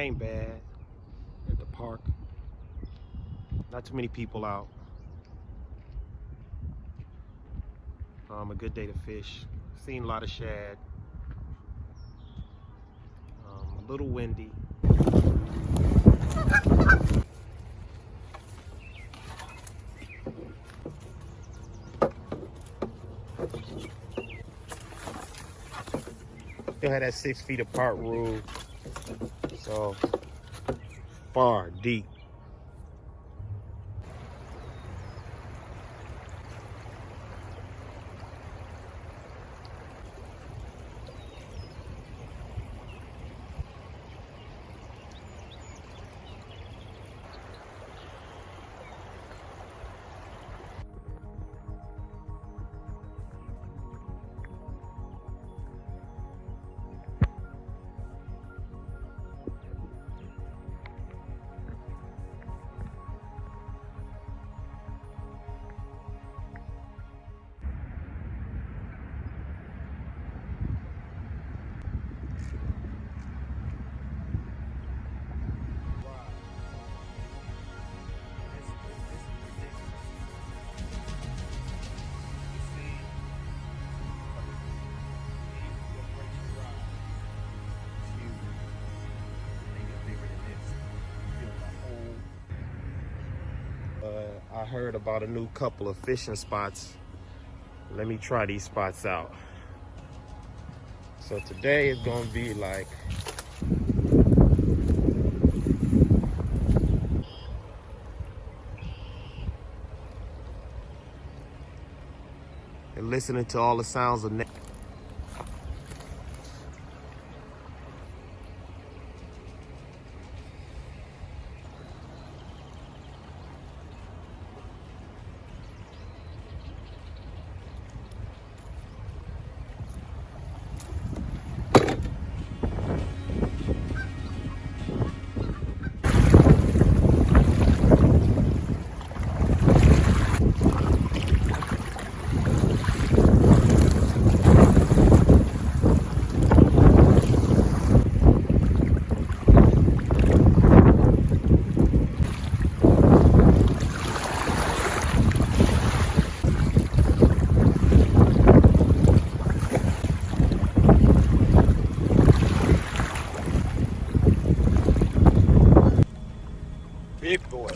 ain't bad at the park. Not too many people out. A good day to fish. Seen a lot of shad. A little windy. Still had that 6 feet apart rule. So far, deep. I heard about a new couple of fishing spots. Let me try these spots out. So today is gonna be like listening to all the sounds of nature. Big boy.